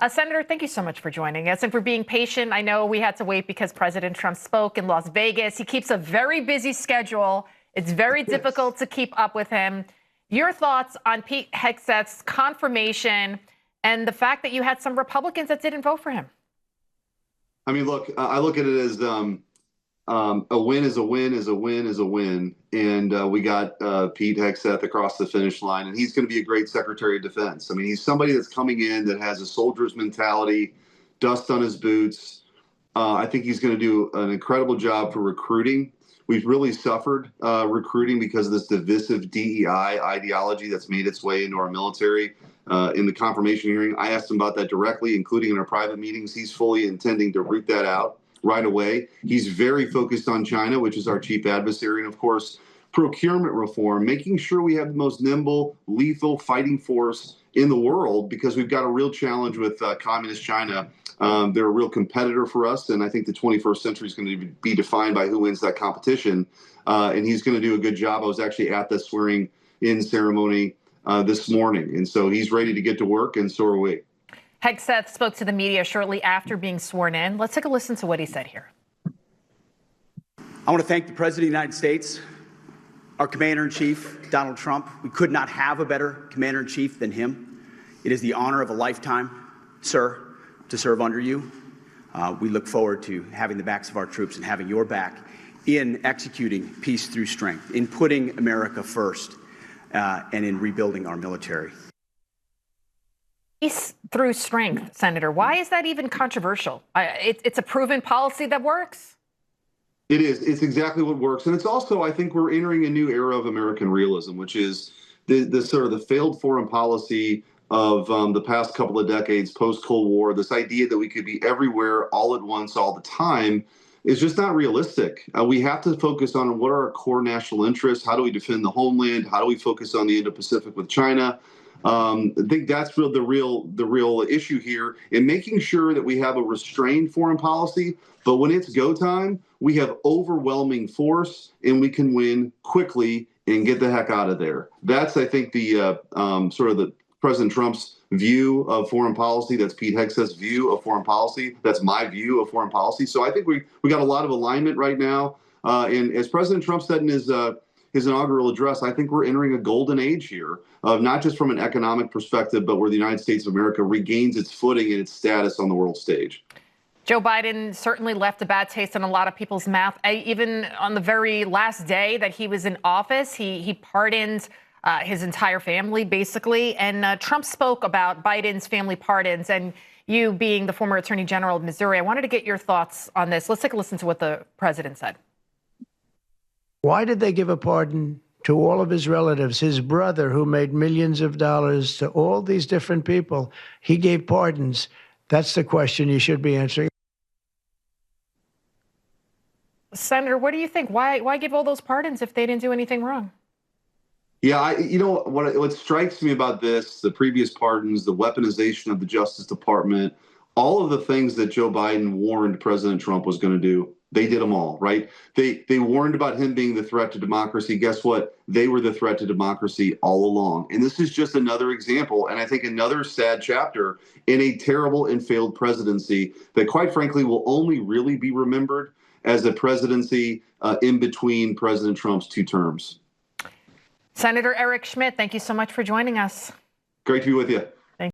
Senator, thank you so much for joining us and for being patient. I know we had to wait because President Trump spoke in Las Vegas. He keeps a very busy schedule. It's very difficult to keep up with him. Your thoughts on Pete Hegseth's confirmation and the fact that you had some Republicans that didn't vote for him? I mean, look, I look at it as a win is a win is a win is a win. And we got Pete Hegseth across the finish line, and he's going to be a great Secretary of Defense. I mean, he's somebody that's coming in that has a soldier's mentality, dust on his boots. I think he's going to do an incredible job for recruiting. We've really suffered recruiting because of this divisive DEI ideology that's made its way into our military. In the confirmation hearing, I asked him about that directly, including in our private meetings. He's fully intending to root that out right away. He's very focused on China, which is our chief adversary, and of course, procurement reform, making sure we have the most nimble, lethal fighting force in the world, because we've got a real challenge with communist China. They're a real competitor for us, and I think the 21st century is going to be defined by who wins that competition, and he's going to do a good job. I was actually at the swearing-in ceremony this morning, and so he's ready to get to work, and so are we. Hegseth spoke to the media shortly after being sworn in. Let's take a listen to what he said here. I want to thank the President of the United States, our Commander-in-Chief, Donald Trump. We could not have a better Commander-in-Chief than him. It is the honor of a lifetime, sir, to serve under you. We look forward to having the backs of our troops and having your back in executing peace through strength, in putting America first, and in rebuilding our military. Peace through strength, Senator. Why is that even controversial? It's a proven policy that works. It is. It's exactly what works. And it's also, I think we're entering a new era of American realism, which is the sort of the failed foreign policy of the past couple of decades, post-Cold War. This idea that we could be everywhere all at once, all the time, is just not realistic. We have to focus on what are our core national interests. How do we defend the homeland? How do we focus on the Indo-Pacific with China? I think that's the real issue here, in making sure that we have a restrained foreign policy. But when it's go time, we have overwhelming force, and we can win quickly and get the heck out of there. That's, I think, the sort of the President Trump's view of foreign policy. That's Pete Hegseth's view of foreign policy. That's my view of foreign policy. So I think we got a lot of alignment right now. And as President Trump said in his inaugural address, I think we're entering a golden age here, not just from an economic perspective, but where the United States of America regains its footing and its status on the world stage. Joe Biden certainly left a bad taste in a lot of people's mouth. Even on the very last day that he was in office, he pardoned his entire family, basically. And Trump spoke about Biden's family pardons, and you being the former Attorney General of Missouri, I wanted to get your thoughts on this. Let's take a listen to what the president said. Why did they give a pardon to all of his relatives? His brother, who made millions of dollars, to all these different people, he gave pardons. That's the question you should be answering. Senator, what do you think? Why give all those pardons if they didn't do anything wrong? Yeah, you know, what strikes me about this, the previous pardons, the weaponization of the Justice Department, all of the things that Joe Biden warned President Trump was going to do, they did them all, right? They warned about him being the threat to democracy. Guess what? They were the threat to democracy all along. And this is just another example, and I think another sad chapter in a terrible and failed presidency that, quite frankly, will only really be remembered as a presidency in between President Trump's two terms. Senator Eric Schmitt, thank you so much for joining us. Great to be with you.